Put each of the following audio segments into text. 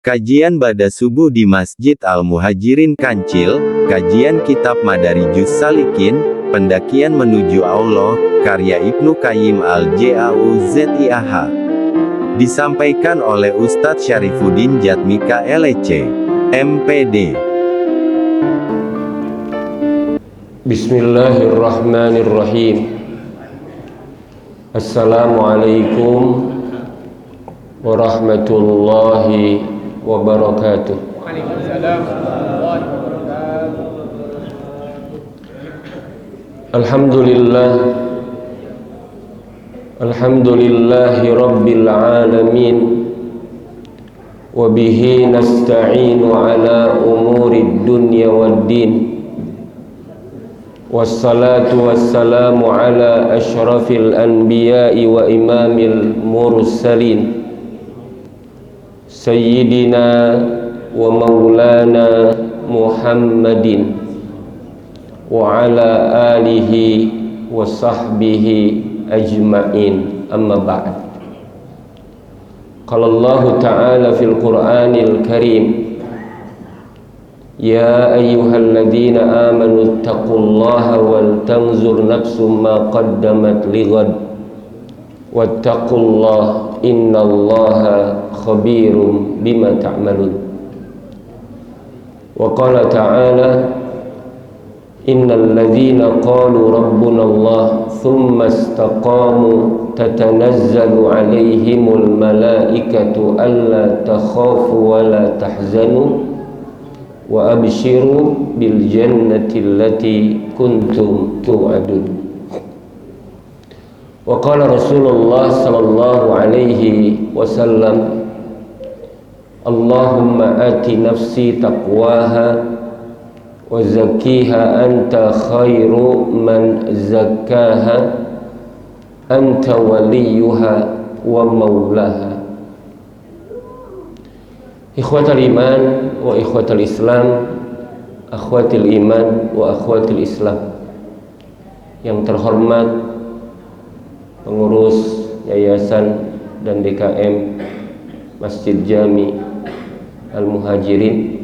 Kajian Ba'da Subuh di Masjid Al-Muhajirin Kancil, kajian kitab Madarijus Salikin, Pendakian Menuju Allah, karya Ibnu Qayyim Al-Jauziyah. Disampaikan oleh Ustadz Syarifuddin Jatmika LC, MPD. Bismillahirrahmanirrahim. Assalamualaikum warahmatullahi wabarakatuh. Waalaikumsalam warahmatullahi wabarakatuh. Alhamdulillahi rabbil alamin. Wa bihi nasta'inu ala umurid dunya waddin. Wassalatu wassalamu ala asyrafil anbiya'i wa imamil mursalin, Sayyidina wa maulana Muhammadin wa ala alihi wa sahbihi ajma'in, amma ba'd. Qala Allah ta'ala fil Qur'anil Karim, ya ayyuhalladzina amanu taqullaha wal tanzur nafsum ma qaddamat lighad wattaqullaha innallaha khabirum bima ta'malun. Wa qala ta'ala, innal ladzina qalu rabbuna Allah thumma istaqamu tatanazzalu alaihimul malaikatu alla takhafu wa la tahzanu wa abshiru bil jannati allati kuntum tu'adun. Wa qala Rasulullah sallallahu alaihi wasallam, Allahumma ati nafsi taqwaha wa zakkiha anta khairu man zakkaha anta waliyuha wa maulaha. Ikhwatal iman wa ikhwatal islam, akhwatil iman wa akhwatil islam yang terhormat pengurus yayasan dan DKM Masjid Jami Al-Muhajirin,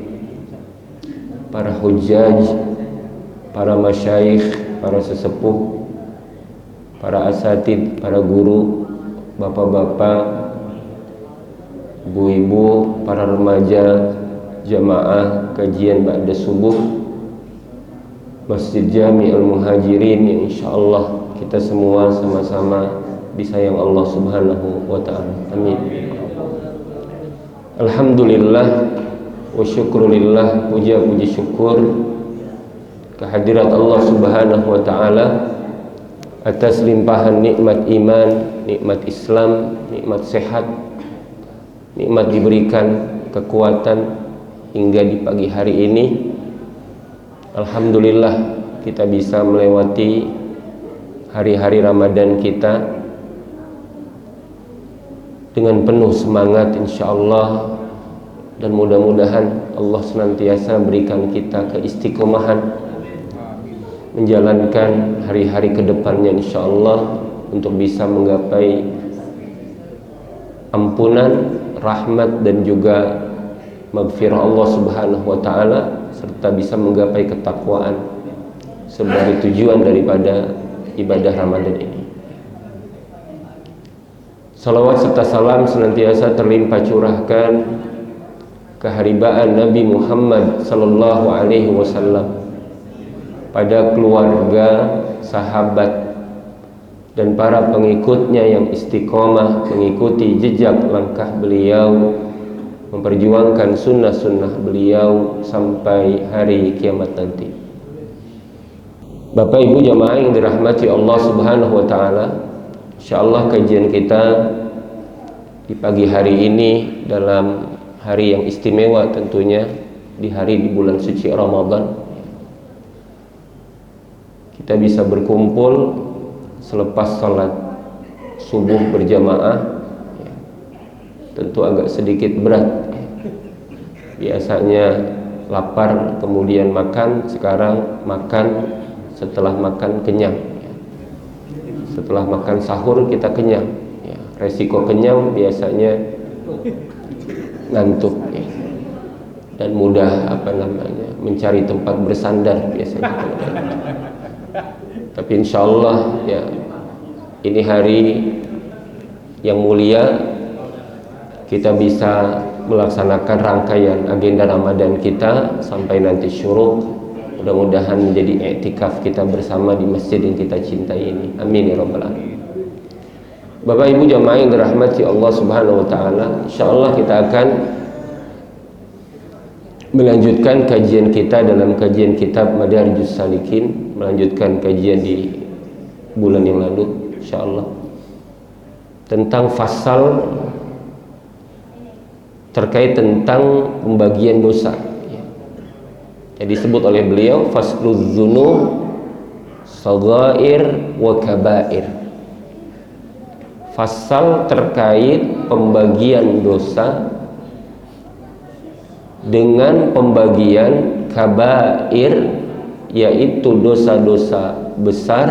para hujjaj, para masyayikh, para sesepuh, para asatid, para guru, bapak-bapak, ibu-ibu, para remaja, jamaah kajian Ba'da Subuh Masjid Jami Al-Muhajirin yang insyaallah kita semua sama-sama disayang Allah Subhanahu wa ta'ala. Amin. Alhamdulillah wa syukrulillah, puja-puji syukur kehadirat Allah Subhanahu wa ta'ala atas limpahan nikmat iman, nikmat Islam, nikmat sehat, nikmat diberikan kekuatan hingga di pagi hari ini. Alhamdulillah kita bisa melewati hari-hari Ramadan kita dengan penuh semangat insyaallah, dan mudah-mudahan Allah senantiasa berikan kita keistiqomahan menjalankan hari-hari kedepannya insyaallah untuk bisa menggapai ampunan, rahmat dan juga maghfirah Allah Subhanahu wa ta'ala, serta bisa menggapai ketakwaan sebagai tujuan daripada ibadah Ramadan ini. Salawat serta salam senantiasa terlimpah curahkan keharibaan Nabi Muhammad sallallahu alaihi wasallam pada keluarga, sahabat dan para pengikutnya yang istiqomah mengikuti jejak langkah beliau, memperjuangkan sunnah-sunnah beliau sampai hari kiamat nanti. Bapak Ibu jamaah yang dirahmati Allah Subhanahu wa ta'ala, insyaallah kajian kita di pagi hari ini dalam hari yang istimewa, tentunya di hari di bulan suci Ramadan, kita bisa berkumpul selepas salat subuh berjamaah. Tentu agak sedikit berat. Biasanya lapar kemudian makan, sekarang makan, setelah makan kenyang. Setelah makan sahur kita kenyang. Resiko kenyang biasanya ngantuk ya. dan mudah mencari tempat bersandar biasanya. Tapi insya Allah ya, ini hari yang mulia, kita bisa melaksanakan rangkaian agenda Ramadan kita sampai nanti syuruk. Mudah-mudahan menjadi i'tikaf kita bersama di masjid yang kita cintai ini. Amin ya rabbal alamin. Bapak Ibu jamaah yang dirahmati Allah Subhanahu wa taala, insyaallah kita akan melanjutkan kajian kita dalam kajian kitab Madarijus Salikin, melanjutkan kajian di bulan yang lalu insyaallah tentang fasal terkait tentang pembagian dosa. Jadi disebut oleh beliau fasluz dzunub shaghair wa kabair. Fasal terkait pembagian dosa dengan pembagian kabair, yaitu dosa-dosa besar,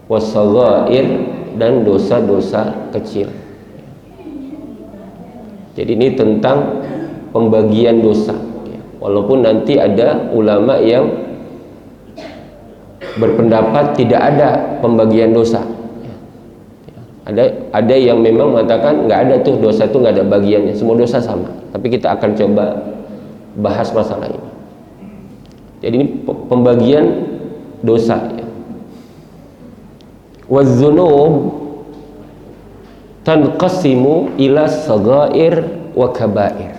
wasaghair, dan dosa-dosa kecil. Jadi ini tentang pembagian dosa. Walaupun nanti ada ulama yang berpendapat tidak ada pembagian dosa. Ada yang memang mengatakan nggak ada tuh dosa itu, nggak ada bagiannya, semua dosa sama. Tapi kita akan coba bahas masalah ini. Jadi ini pembagian dosa. Waz-dzunub tanqasimu ila shaghair wa kabair.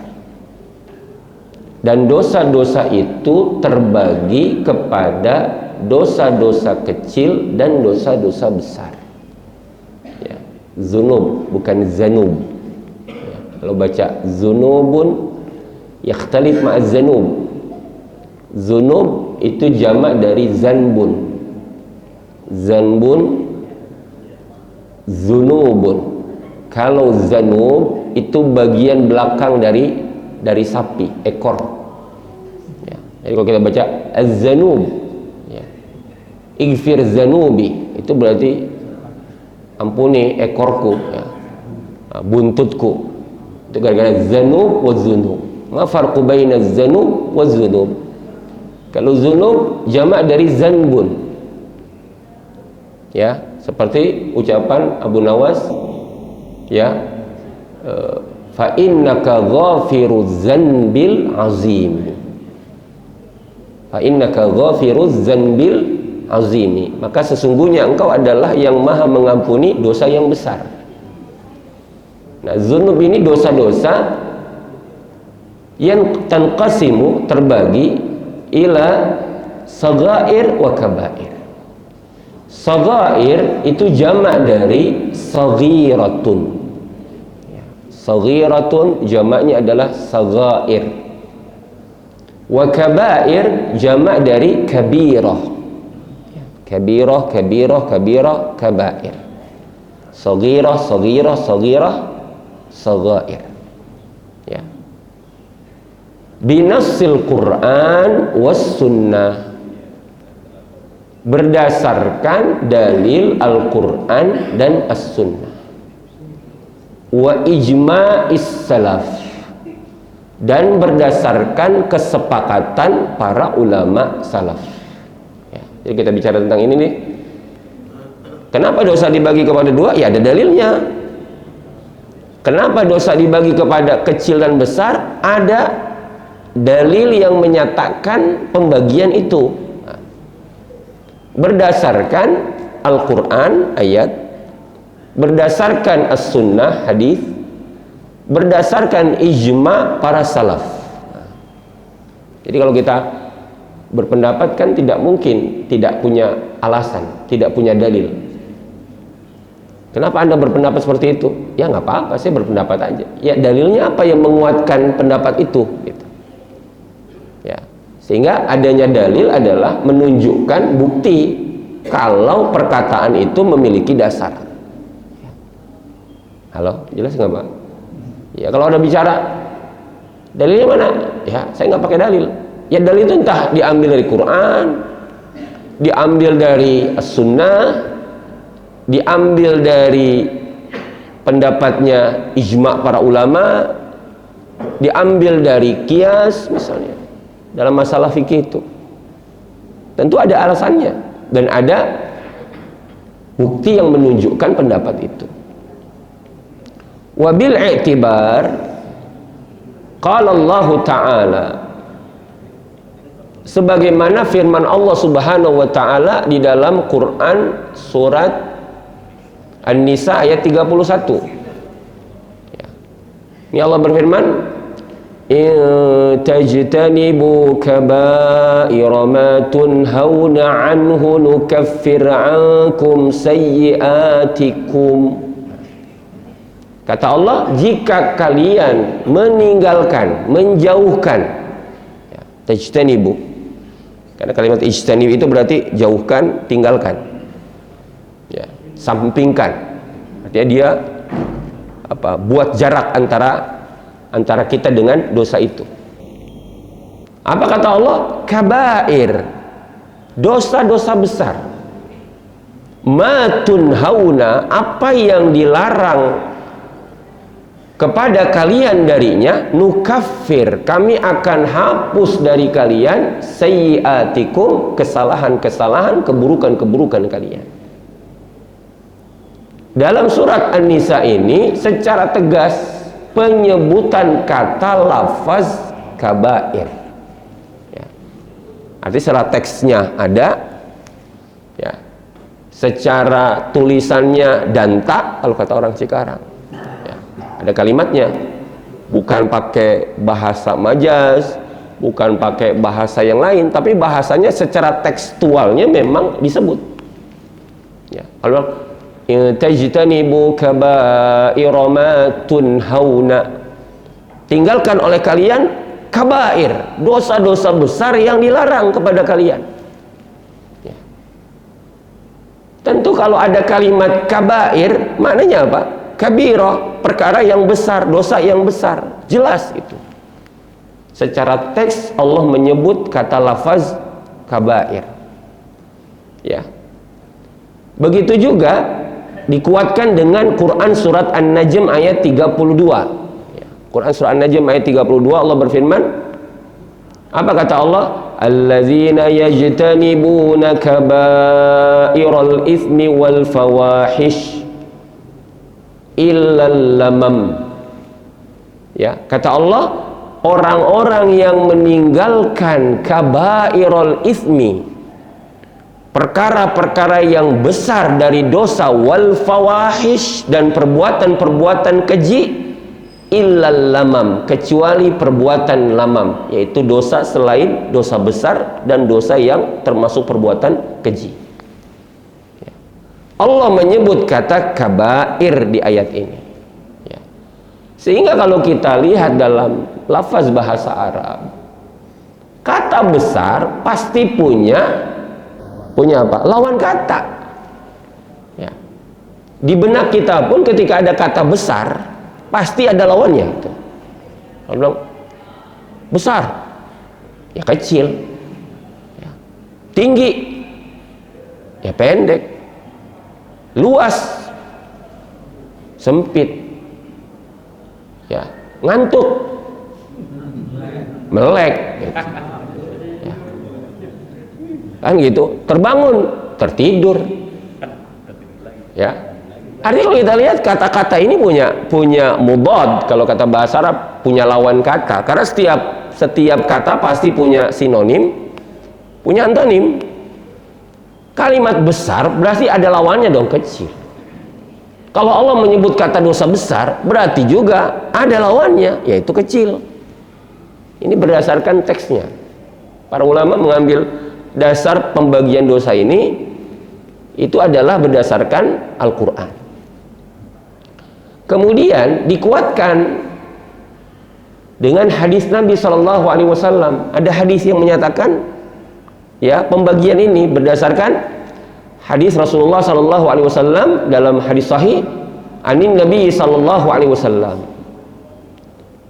Dan dosa-dosa itu terbagi kepada dosa-dosa kecil dan dosa-dosa besar. Ya, zunub bukan zanub. Ya, kalau baca zunubun yakhtalif ma'az zanub. Zunub itu jamak dari zanbun. Zanbun, zunubun. Kalau zanub itu bagian belakang dari sapi, ekor. Ya. Jadi kalau kita baca az-zanub, ya, ighfir zanubi, itu berarti ampuni ekorku, ya, buntutku. Itu gara-gara zanub wa zunub. Ma farqu baina az-zanub wa zunub? Kalau zunub jamak dari zanbun. Ya, seperti ucapan Abu Nawas, ya, fa innaka ghafiruz zanbil azim. Fa innaka ghafiruz zanbil azimi. Maka sesungguhnya engkau adalah yang maha mengampuni dosa yang besar. Nah, zunub ini dosa-dosa yang tanqasimu, terbagi ila shaghair wa kabair. Shaghair itu jamak dari saghiratun. Saghiratun jamaknya adalah saghair. Wa kabair jamak dari kabirah. Kabirah, kabirah, kabirah, kabair. Saghirah, saghirah, saghirah, saghair. Ya. Binassil Quran was sunnah. Berdasarkan dalil Al-Quran dan As-Sunnah. Wa ijma'is salaf, dan berdasarkan kesepakatan para ulama salaf. Ya, jadi kita bicara tentang ini nih. Kenapa dosa dibagi kepada dua? Ya ada dalilnya. Kenapa dosa dibagi kepada kecil dan besar? Ada dalil yang menyatakan pembagian itu. Berdasarkan Al-Quran ayat, berdasarkan As-Sunnah hadis, berdasarkan ijma para salaf. Jadi kalau kita berpendapat kan tidak mungkin tidak punya alasan, tidak punya dalil. Kenapa Anda berpendapat seperti itu? Ya nggak apa-apa, saya berpendapat aja. Ya dalilnya apa yang menguatkan pendapat itu? Gitu. Ya, sehingga adanya dalil adalah menunjukkan bukti kalau perkataan itu memiliki dasar. Halo, jelas nggak Pak? Ya kalau ada bicara dalilnya mana? Ya saya nggak pakai dalil. Ya dalil itu entah diambil dari Quran, diambil dari As-Sunnah, diambil dari pendapatnya ijma para ulama, diambil dari qiyas misalnya dalam masalah fikih itu, tentu ada alasannya dan ada bukti yang menunjukkan pendapat itu. Wabil i'tibar qala Allah Ta'ala, sebagaimana firman Allah Subhanahu wa taala di dalam Quran surat An-Nisa ayat 31. Ya. Ini Allah berfirman, "In tajtanibu kaba'ira ma tunhauna anhu nukaffir 'ankum sayyi'atikum." Kata Allah, jika kalian meninggalkan, menjauhkan, ya, tajtanibu, karena kalimat ijtanib itu berarti jauhkan, tinggalkan, ya, sampingkan. Artinya dia buat jarak antara kita dengan dosa itu. Apa kata Allah? Kabair, dosa-dosa besar. Ma tunhauna, apa yang dilarang kepada kalian darinya, nukaffir, kami akan hapus dari kalian, sayyiatikum, kesalahan-kesalahan, keburukan-keburukan kalian. Dalam surat An-Nisa ini secara tegas penyebutan kata lafaz kabair, ya. Artinya secara teksnya ada, ya, secara tulisannya danta kalau kata orang Cikarang. Ada kalimatnya, bukan pakai bahasa majaz, bukan pakai bahasa yang lain, tapi bahasanya secara tekstualnya memang disebut. Ya, kalau tajtanibu kaba'ira ma tunhauna, tinggalkan oleh kalian kabair, dosa-dosa besar yang dilarang kepada kalian. Ya. Tentu kalau ada kalimat kabair, maknanya apa? Kabirah, perkara yang besar, dosa yang besar, jelas itu. Secara teks Allah menyebut kata lafaz kabair, ya. Begitu juga dikuatkan dengan Quran surat An-Najm ayat 32, ya. Quran surat An-Najm ayat 32 Allah berfirman, apa kata Allah? Allazina yajtanibuna kaba'iral itsmi wal fawahish illal lamam. Ya, kata Allah, orang-orang yang meninggalkan kaba'irul itsmi, perkara-perkara yang besar dari dosa, wal fawahish, dan perbuatan-perbuatan keji, illal lamam, kecuali perbuatan lamam, yaitu dosa selain dosa besar dan dosa yang termasuk perbuatan keji. Allah menyebut kata kabair di ayat ini, ya. Sehingga kalau kita lihat dalam lafaz bahasa Arab, kata besar pasti punya apa? Lawan kata, ya. Di benak kita pun ketika ada kata besar pasti ada lawannya. Kalau bilang besar, ya kecil, ya. Tinggi, ya pendek, luas, sempit, ya, ngantuk, melek, gitu. Ya. Kan gitu, terbangun, tertidur, ya. Artinya kalau kita lihat kata-kata ini punya mudad, kalau kata bahasa Arab punya lawan kata, karena setiap kata pasti punya sinonim, punya antonim. Kalimat besar berarti ada lawannya dong, kecil. Kalau Allah menyebut kata dosa besar, berarti juga ada lawannya, yaitu kecil. Ini berdasarkan teksnya. Para ulama mengambil dasar pembagian dosa ini, itu adalah berdasarkan Al-Quran. Kemudian dikuatkan dengan hadis Nabi SAW. Ada hadis yang menyatakan, ya, pembagian ini berdasarkan hadis Rasulullah SAW dalam hadis sahih anin Nabi SAW,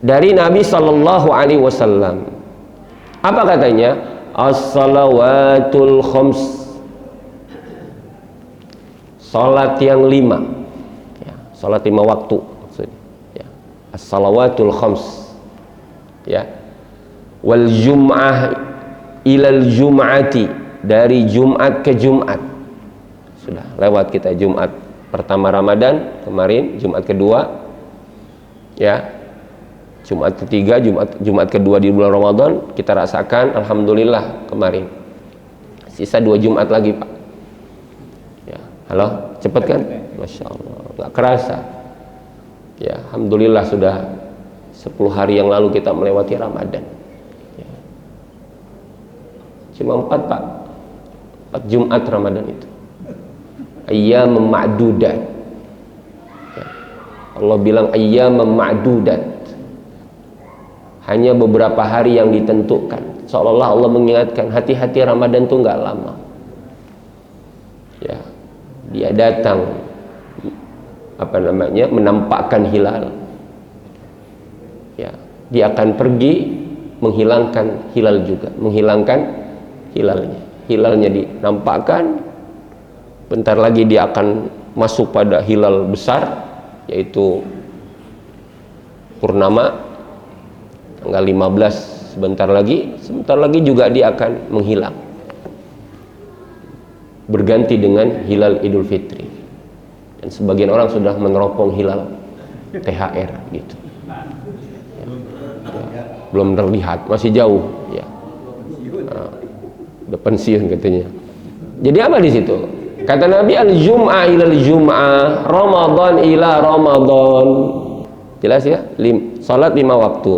dari Nabi SAW. Apa katanya? As-salawatul khams, salat yang 5, ya, salat 5 waktu, ya. As-salawatul khams, Ya. Wal jum'ah ilal jum'ati, dari Jumat ke Jumat. Sudah lewat kita Jumat pertama Ramadan kemarin, Jumat kedua, ya, Jumat ketiga, Jumat kedua di bulan Ramadan kita rasakan, alhamdulillah kemarin. Sisa 2 Jumat lagi, Pak. Ya, halo, cepet kan? Masya Allah, nggak kerasa. Ya, alhamdulillah sudah 10 hari yang lalu kita melewati Ramadan. Ya. Cuma 4, Pak. 4 Jumat Ramadan itu. Ayyam ma'dudat. Ya. Allah bilang ayyam ma'dudat. Hanya beberapa hari yang ditentukan. Seolah-olah Allah mengingatkan, hati-hati, Ramadan itu nggak lama. Ya, dia datang, menampakkan hilal. Ya, dia akan pergi menghilangkan hilal juga, menghilangkan hilalnya. Hilalnya dinampakkan. Bentar lagi dia akan masuk pada hilal besar, yaitu purnama, tanggal 15 sebentar lagi juga dia akan menghilang, berganti dengan hilal Idul Fitri. Dan sebagian orang sudah meneropong hilal THR gitu. Ya, belum terlihat, masih jauh ya. Nah, udah pensiun katanya. Jadi apa di situ? Kata Nabi, al-jum'ah ilal jum'ah, Ramadan ila Ramadan. Jelas ya? Salat 5 waktu,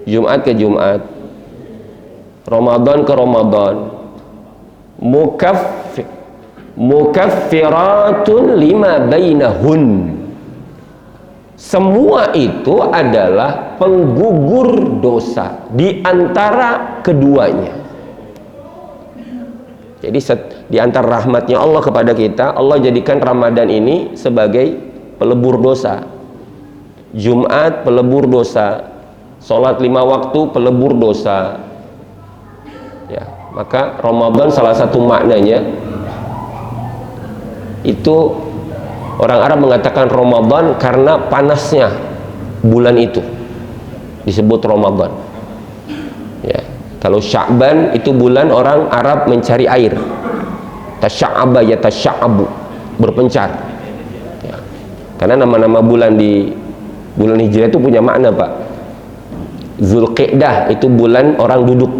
Jumat ke Jumat, Ramadan ke Ramadan, mukaffiratun lima bainahun. Semua itu adalah penggugur dosa di antara keduanya. Jadi di antara rahmatnya Allah kepada kita, Allah jadikan Ramadan ini sebagai pelebur dosa. Jumat pelebur dosa, sholat 5 waktu pelebur dosa. Ya, maka Ramadan salah satu maknanya itu, orang Arab mengatakan Ramadan karena panasnya bulan itu disebut Ramadan. Ya, kalau Sya'ban itu bulan orang Arab mencari air. Tasya'aba ya tasya'abu, berpencar. Ya, karena nama-nama bulan di bulan Hijriah itu punya makna, Pak. Zulqi'dah itu bulan orang duduk.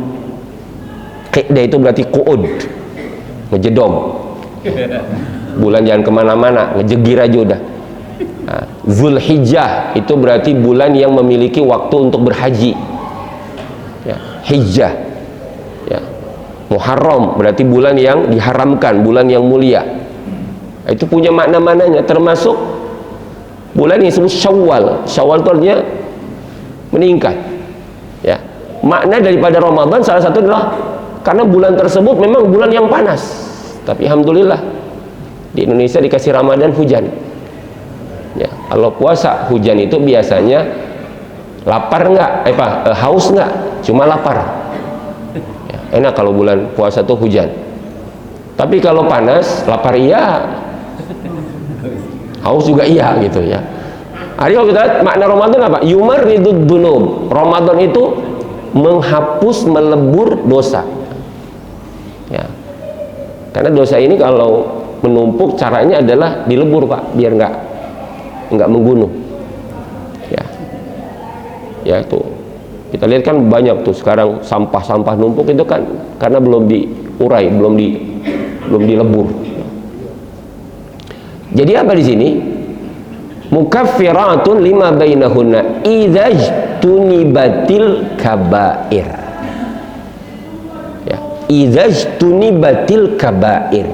Qi'dah itu berarti qu'ud, ngejedom. Bulan jangan kemana-mana, ngejegir aja udah. Nah, Zulhijjah itu berarti bulan yang memiliki waktu untuk berhaji. Ya, Hijjah. Ya. Muharram berarti bulan yang diharamkan, bulan yang mulia. Itu punya makna-maknanya, termasuk bulan yang disebut Syawal. Syawal itu artinya meningkat. Ya. Makna daripada Ramadan salah satu adalah karena bulan tersebut memang bulan yang panas. Tapi alhamdulillah di Indonesia dikasih Ramadan hujan. Ya, kalau puasa hujan itu biasanya lapar nggak? Haus nggak? Cuma lapar. Ya, enak kalau bulan puasa tuh hujan. Tapi kalau panas, lapar iya, haus juga iya gitu ya. Hari kalau kita lihat makna Ramadan apa? Yumarridud dunub. Ramadan itu menghapus, melebur dosa. Ya. Karena dosa ini kalau menumpuk caranya adalah dilebur, Pak, biar nggak menggunung. Ya. Ya itu. Kita lihat kan banyak tuh sekarang sampah-sampah numpuk itu kan karena belum diurai, belum dilebur. Jadi apa di sini? Mukaffiratun lima bainahunna idzajtunibatil kabair. Ya, idzajtunibatil kabair.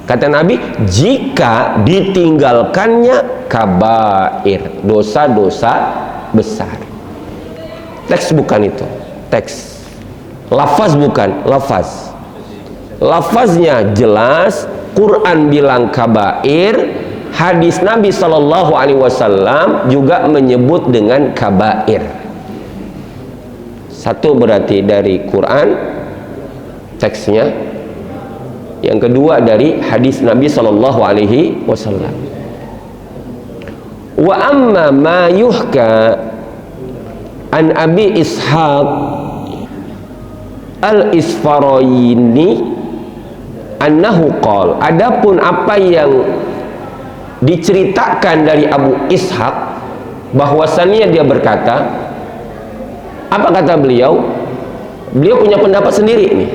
Kata Nabi, jika ditinggalkannya kabair, dosa-dosa besar. Teks bukan itu, teks. Lafaz bukan, lafaz. Lafaznya jelas, Quran bilang kabair, hadis Nabi Shallallahu Alaihi Wasallam juga menyebut dengan kabair. Satu berarti dari Quran teksnya, yang kedua dari hadis Nabi Shallallahu Alaihi Wasallam. Wa amma ma yuhka an Abi Ishaq al-Isfaraini annahu qala, adapun apa yang diceritakan dari Abu Ishaq bahwasannya dia berkata, apa kata beliau? Beliau punya pendapat sendiri nih.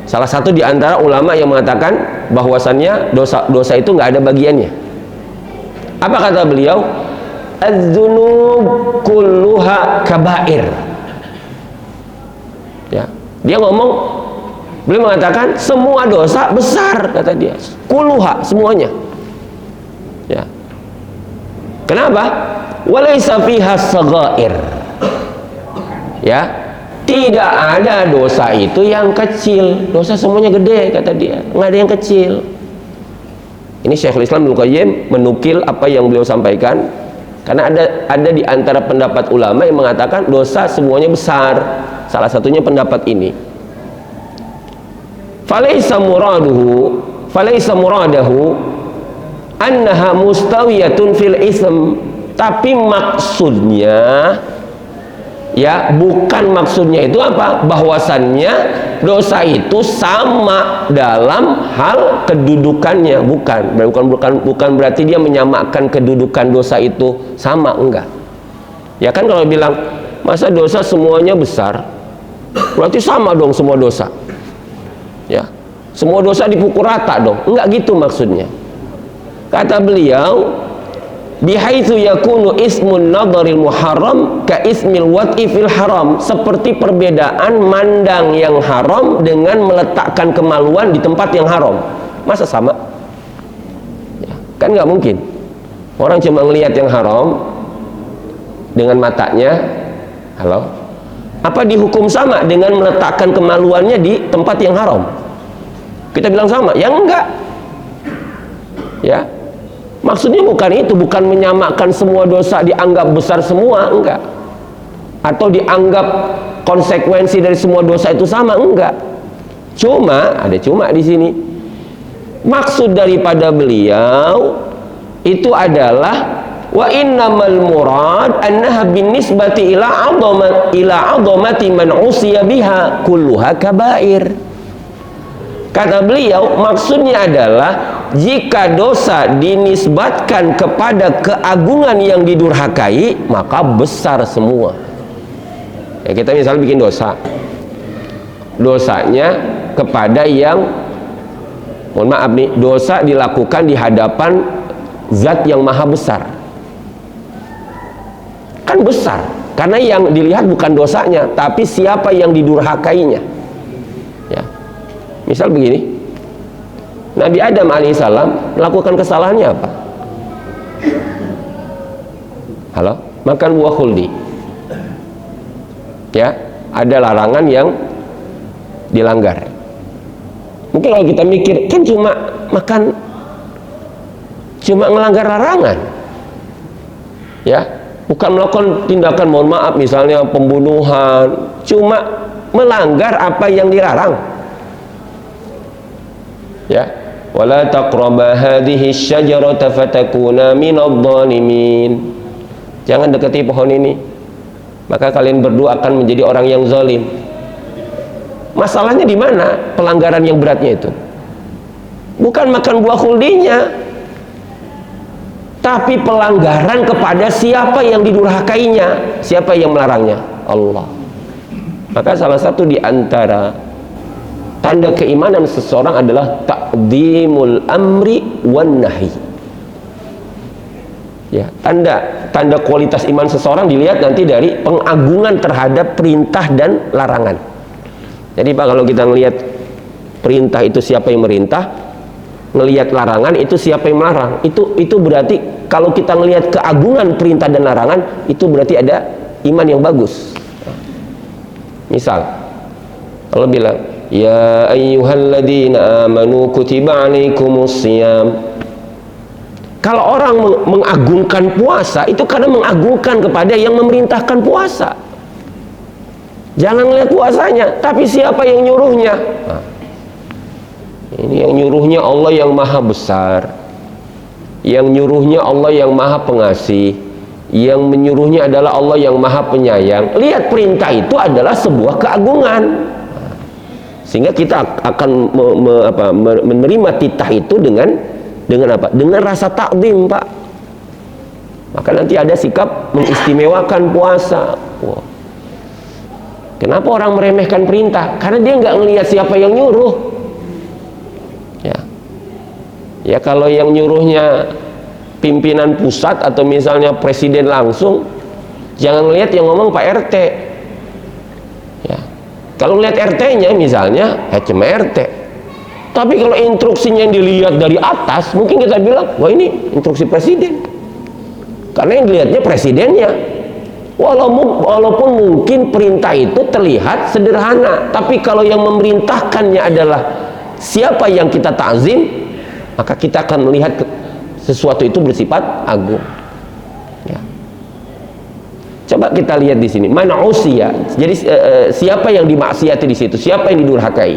Salah satu di antara ulama yang mengatakan bahwasannya dosa itu nggak ada bagiannya. Apa kata beliau? Az-dzunub kulluha kabair. Ya, dia ngomong, beliau mengatakan semua dosa besar, kata dia. Kulluha, semuanya. Ya. Kenapa? Walaysa fiha saghair. Ya, tidak ada dosa itu yang kecil. Dosa semuanya gede, kata dia. Nggak ada yang kecil. Ini Syekhul Islam Ibnu Qayyim menukil apa yang beliau sampaikan, karena ada di antara pendapat ulama yang mengatakan dosa semuanya besar. Salah satunya pendapat ini. Falaysa muradahu annaha mustawiyatun fil ism. Tapi maksudnya, ya, bukan maksudnya itu apa? Bahwasannya dosa itu sama dalam hal kedudukannya, bukan berarti dia menyamakan kedudukan dosa itu sama, enggak. Ya kan, kalau bilang masa dosa semuanya besar, berarti sama dong semua dosa. Ya, semua dosa dipukul rata dong. Enggak gitu maksudnya. Kata beliau, bihaitsu yakunu ismun nadharil muharram ka ismil wat'i fil haram, seperti perbedaan mandang yang haram dengan meletakkan kemaluan di tempat yang haram. Masa sama? Ya, kan nggak mungkin. Orang cuma ngelihat yang haram dengan matanya, halo, apa dihukum sama dengan meletakkan kemaluannya di tempat yang haram? Kita bilang sama? Ya enggak. Ya, maksudnya bukan itu, bukan menyamakan semua dosa dianggap besar semua, enggak. Atau dianggap konsekuensi dari semua dosa itu sama, enggak. Cuma, ada cuma di sini. Maksud daripada beliau itu adalah wa innamal murad annaha binisbati ila adhamati man usiya biha kulluha kabair. Kata beliau, maksudnya adalah jika dosa dinisbatkan kepada keagungan yang didurhakai, maka besar semua. Ya, kita misalnya bikin dosa, dosanya kepada yang, mohon maaf nih, dosa dilakukan di hadapan zat yang maha besar, kan besar, karena yang dilihat bukan dosanya, tapi siapa yang didurhakainya. Ya, misal begini, Nabi Adam alaihissalam melakukan kesalahannya apa? Halo, makan buah khuldi. Ya, ada larangan yang dilanggar. Mungkin kalau kita mikir, kan cuma makan, cuma melanggar larangan. Ya, bukan melakukan tindakan, mohon maaf, misalnya pembunuhan, cuma melanggar apa yang dilarang. Ya, wala taqraba hadhihi syajarata fatakuna minadh-dhalimin. Jangan dekati pohon ini, maka kalian berdua akan menjadi orang yang zalim. Masalahnya di mana pelanggaran yang beratnya itu? Bukan makan buah khuldinya, tapi pelanggaran kepada siapa yang didurhakainya, siapa yang melarangnya? Allah. Maka salah satu di antara tanda keimanan seseorang adalah taqdimul amri wan nahi. Ya, tanda kualitas iman seseorang dilihat nanti dari pengagungan terhadap perintah dan larangan. Jadi Pak, kalau kita ngelihat perintah itu siapa yang merintah, ngelihat larangan itu siapa yang melarang, itu berarti kalau kita ngelihat keagungan perintah dan larangan, itu berarti ada iman yang bagus. Misal kalau bilang, ya ayyuhalladzina amanu kutiba alaikumus shiyam. Kalau orang mengagungkan puasa, itu karena mengagungkan kepada yang memerintahkan puasa. Jangan lihat puasanya, tapi siapa yang nyuruhnya. Nah, ini yang nyuruhnya Allah yang maha besar, yang nyuruhnya Allah yang maha pengasih, yang menyuruhnya adalah Allah yang Maha Penyayang, lihat perintah itu adalah sebuah keagungan, sehingga kita akan menerima titah itu dengan apa? Dengan rasa takdim, Pak. Maka nanti ada sikap mengistimewakan puasa. Wow. Kenapa orang meremehkan perintah? Karena dia nggak ngelihat siapa yang nyuruh. Ya kalau yang nyuruhnya pimpinan pusat atau misalnya presiden langsung, jangan lihat yang ngomong Pak RT. Ya. Kalau lihat RT-nya misalnya, cuma RT. Tapi kalau instruksinya yang dilihat dari atas, mungkin kita bilang, wah ini instruksi presiden. Karena yang dilihatnya presidennya. Walaupun mungkin perintah itu terlihat sederhana, tapi kalau yang memerintahkannya adalah siapa yang kita takzim, maka kita akan melihat sesuatu itu bersifat agung. Ya. Coba kita lihat di sini, mana usia. Jadi siapa yang dimaksiati di situ? Siapa yang didurhakai?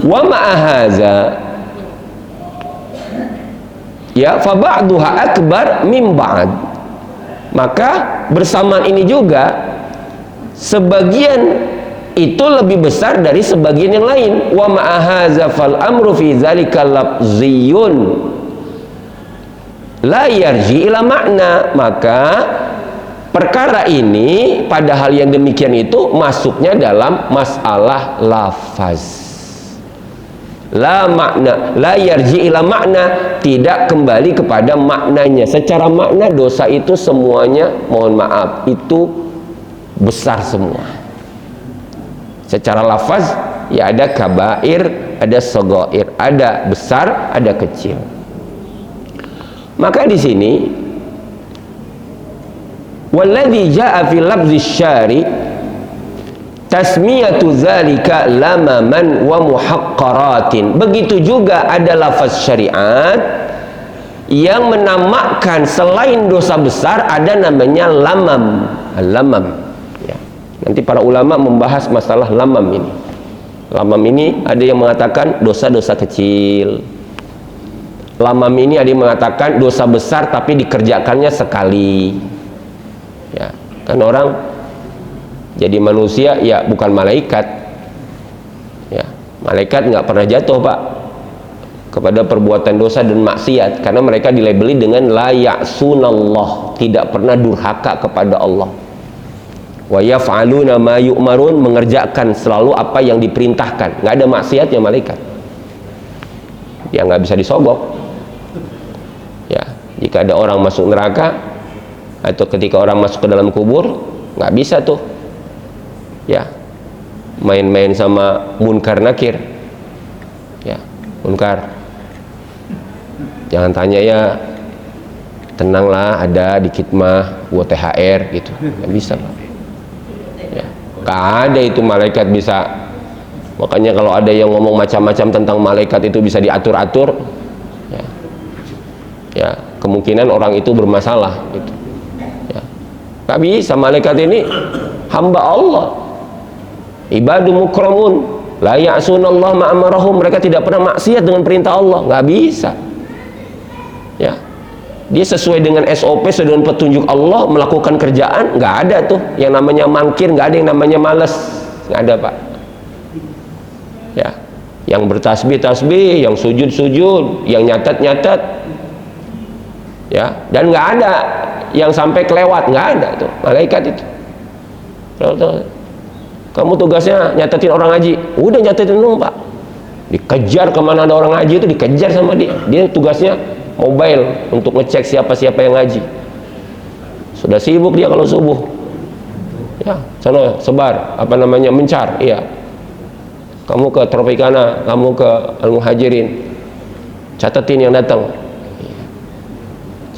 Wa ma'ahaza, ya, fa ba'duha akbar min ba'd. Maka bersamaan ini juga sebagian itu lebih besar dari sebagian yang lain. Wa ma'ahaza fal amru fi dzalika lafziyun la yarji ila makna. Maka perkara ini pada hal yang demikian itu masuknya dalam masalah lafaz. La makna, la yarji ila makna, tidak kembali kepada maknanya. Secara makna dosa itu semuanya, mohon maaf, itu besar semua. Secara lafaz ya ada kabair, ada sogoir, ada besar, ada kecil. Maka di sini walladzi jaa fi lafzi syari tasmiyatu dzalika lamaman wa muhaqqaratin. Begitu juga ada lafaz syariat yang menamakan selain dosa besar ada namanya lamam. Lamam. Nanti para ulama membahas masalah lamam ini. Lamam ini ada yang mengatakan dosa-dosa kecil. Lamam ini ada yang mengatakan dosa besar tapi dikerjakannya sekali. Ya, kan orang jadi manusia ya bukan malaikat. Ya, malaikat nggak pernah jatuh, Pak, kepada perbuatan dosa dan maksiat karena mereka dilabeli dengan la ya'sunallah, tidak pernah durhaka kepada Allah. Wa yaf'aluna ma yu'marun, mengerjakan selalu apa yang diperintahkan, nggak ada maksiatnya malaikat. Ya nggak bisa disogok. Ya, jika ada orang masuk neraka atau ketika orang masuk ke dalam kubur, nggak bisa tuh ya main-main sama munkar nakir. Ya, munkar jangan tanya ya, tenanglah ada dikit mah buat THR gitu, nggak bisa, Pak. Gak ada itu malaikat bisa. Makanya kalau ada yang ngomong macam-macam tentang malaikat itu bisa diatur-atur, ya kemungkinan orang itu bermasalah gitu. Ya. Gak bisa, malaikat ini hamba Allah, ibadu mukramun, la ya'sunallah ma'amarahum, mereka tidak pernah maksiat dengan perintah Allah, gak bisa. Ya, dia sesuai dengan SOP, sesuai dengan petunjuk Allah melakukan kerjaan. Nggak ada tuh yang namanya mangkir, nggak ada yang namanya males, nggak ada, Pak. Ya, yang bertasbih-tasbih, yang sujud-sujud, yang nyatat-nyatat, ya, dan nggak ada yang sampai kelewat, nggak ada tuh malaikat itu. Kamu tugasnya nyatatin orang ngaji, udah nyatatin dong, Pak. Dikejar kemana ada orang ngaji itu, dikejar sama dia. Dia tugasnya mobile untuk ngecek siapa-siapa yang ngaji. Sudah sibuk dia kalau subuh. Ya, sana sebar, apa namanya, mencar. Iya. Kamu ke Tropicana, kamu ke Al-Muhajirin. Catatin yang datang.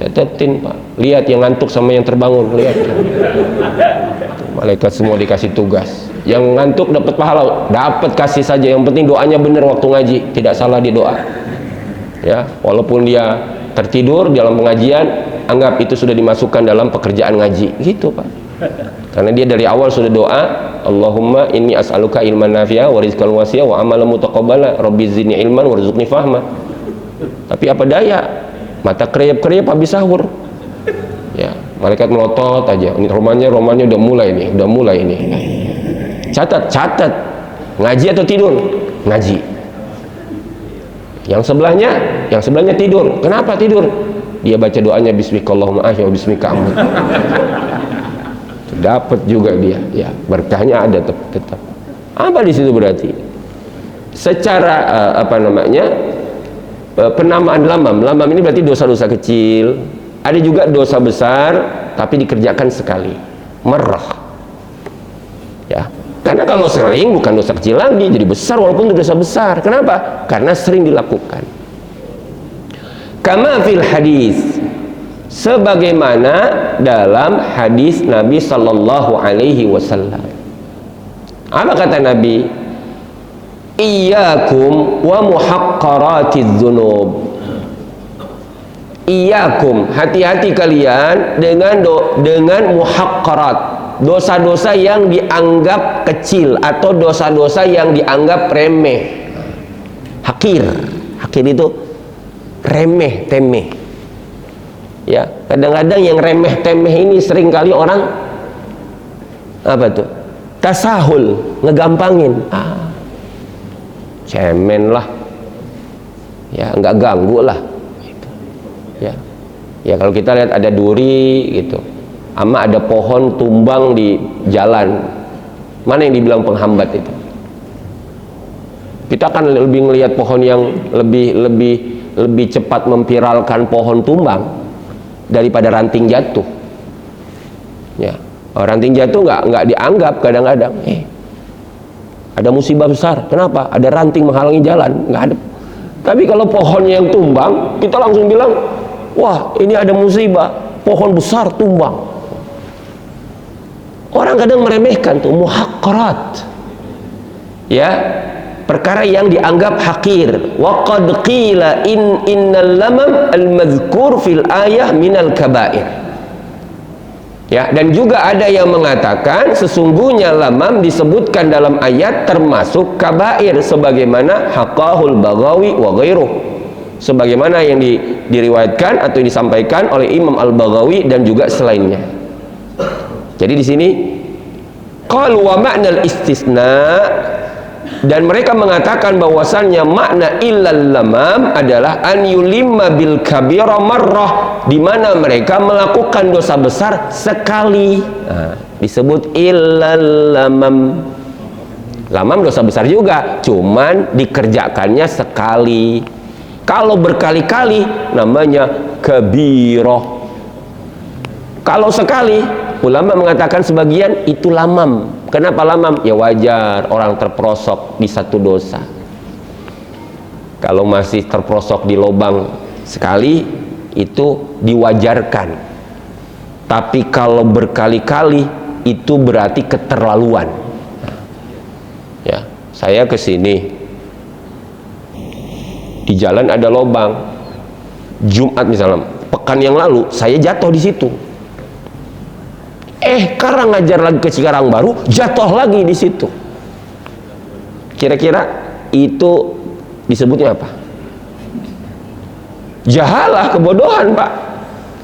Catatin, Pak. Lihat yang ngantuk sama yang terbangun, lihat. Malaikat semua dikasih tugas. Yang ngantuk dapat pahala, dapat, kasih saja. Yang penting doanya benar waktu ngaji, tidak salah di doa. Ya, walaupun dia tertidur dalam pengajian, anggap itu sudah dimasukkan dalam pekerjaan ngaji, gitu, Pak. Karena dia dari awal sudah doa, Allahumma inni as'aluka ilman nafi'a wa rizqan wasi'a wa amalan mutaqabbala, rabbi zidni ilman warzuqni fahma. Tapi apa daya, mata kereyap-kereyap habis sahur. Ya, Malaikat melotot aja. Ini romannya udah mulai nih. Catat. Ngaji atau tidur? Ngaji. Yang sebelahnya tidur. Kenapa tidur? Dia baca doanya bismikallahumma ahya wa bismika amut. Dapat juga dia, ya, berkahnya ada tetap. Apa di situ berarti? Secara penamaan lamam ini berarti dosa-dosa kecil. Ada juga dosa besar tapi dikerjakan sekali, merah. Ya, karena kalau sering bukan dosa kecil lagi, jadi besar walaupun itu dosa besar. Kenapa? Karena sering dilakukan. Kama fil hadis, sebagaimana dalam hadis Nabi sallallahu alaihi wasallam. Apa kata Nabi? Iyyakum wa muhaqqaratiz dzunub. Iyyakum, hati-hati kalian dengan muhaqqarat, dosa-dosa yang dianggap kecil atau dosa-dosa yang dianggap remeh. Hakir itu remeh temeh. Ya, kadang-kadang yang remeh temeh ini seringkali orang apa tuh? Tasahul, ngegampangin. Cemen lah. Ya, nggak ganggu lah. Ya kalau kita lihat ada duri gitu, ama ada pohon tumbang di jalan, mana yang dibilang penghambat itu? Kita akan lebih melihat pohon yang lebih cepat memviralkan pohon tumbang daripada ranting jatuh. Ya, ranting jatuh nggak dianggap kadang-kadang. Ada musibah besar, kenapa? Ada ranting menghalangi jalan, nggak ada. Tapi kalau pohonnya yang tumbang, kita langsung bilang, wah, ini ada musibah, pohon besar tumbang. Orang kadang meremehkan tuh muhaqqarat. Ya, perkara yang dianggap hakir. Wa qad qila innal lamam al-madhkur fil ayah minal kabair. Ya, dan juga ada yang mengatakan sesungguhnya lamam disebutkan dalam ayat termasuk kabair sebagaimana haqahul Baghawi wa ghairuh. Sebagaimana yang diriwayatkan atau disampaikan oleh Imam Al-Baghawi dan juga selainnya. Jadi di sini qalu wa ma'nal istisna, dan mereka mengatakan bahwasannya makna illal lamam adalah an yulimma bil kabira marrah, di mana mereka melakukan dosa besar sekali. Disebut illal lamam. Lamam dosa besar juga, cuman dikerjakannya sekali. Kalau berkali-kali namanya kabirah. Kalau sekali, ulama mengatakan sebagian itu lamam. Kenapa lamam? Ya wajar orang terperosok di satu dosa. Kalau masih terperosok di lubang sekali, itu diwajarkan. Tapi kalau berkali-kali, itu berarti keterlaluan. Ya, saya ke sini, di jalan ada lubang. Jumat misalnya, pekan yang lalu saya jatuh di situ. Karena ngajar lagi ke Cikarang Baru, jatuh lagi di situ. Kira-kira itu disebutnya apa? Jahalah, kebodohan, Pak.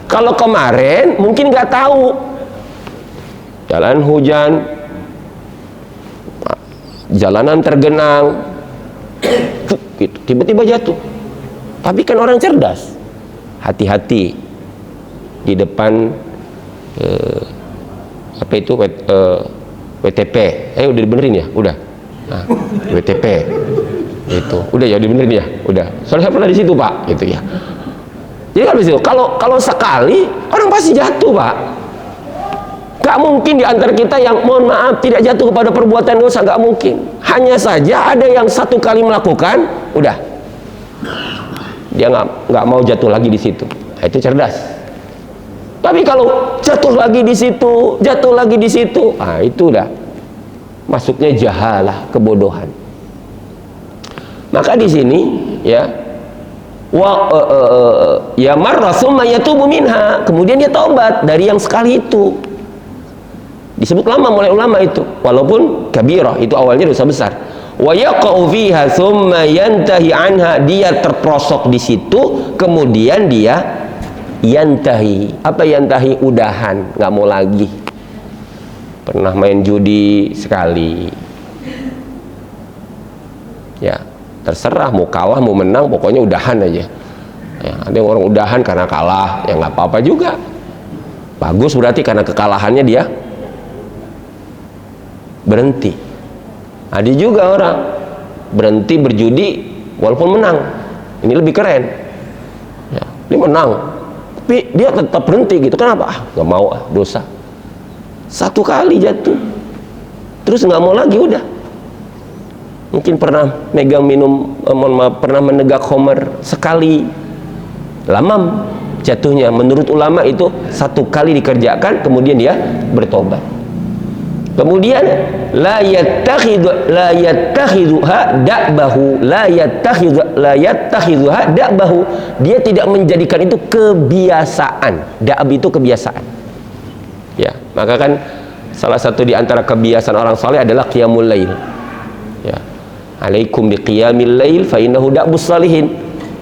Kalau kemarin mungkin nggak tahu, jalan hujan, jalanan tergenang, gitu, tiba-tiba jatuh. Tapi kan orang cerdas, hati-hati di depan apa itu WTP, udah dibenerin ya, udah. Nah, WTP itu udah ya, dibenerin ya, udah. Soalnya saya pernah di situ, Pak, gitu ya. Jadi kalau di situ, kalau sekali orang pasti jatuh, Pak. Gak mungkin di antara kita yang mohon maaf tidak jatuh kepada perbuatan dosa, gak mungkin. Hanya saja ada yang satu kali melakukan, udah, dia nggak mau jatuh lagi di situ. Nah, itu cerdas. Tapi kalau jatuh lagi di situ, jatuh lagi di situ, ah itu udah masuknya jahalah, kebodohan. Maka di sini ya, ya marra summa yatubu minha, kemudian dia taubat dari yang sekali itu. Disebut lama oleh ulama itu, walaupun kabirah itu awalnya dosa besar. Wa yaqa'u fiha summa yantahi anha, dia terperosok di situ, kemudian dia yantahi. Apa yantahi? Udahan, nggak mau lagi. Pernah main judi sekali, ya terserah mau kalah mau menang, pokoknya udahan aja. Ya, ada yang orang udahan karena kalah, ya nggak apa-apa juga, bagus, berarti karena kekalahannya dia berhenti. Ada juga orang berhenti berjudi walaupun menang, ini lebih keren. Ya, ini menang tapi dia tetap berhenti gitu. Kenapa? Nggak mau, dosa. Satu kali jatuh terus nggak mau lagi, udah. Mungkin pernah megang minum, pernah menegak khamar sekali, lamam jatuhnya. Menurut ulama itu satu kali dikerjakan kemudian dia bertobat. Kemudian la yattakhidhuha da'bahu, dia tidak menjadikan itu kebiasaan. Da'ab itu kebiasaan. Ya, maka kan salah satu di antara kebiasaan orang saleh adalah qiyamul lail. Ya. Alaikum biqiyamil lail fa innahu da'bus salihin.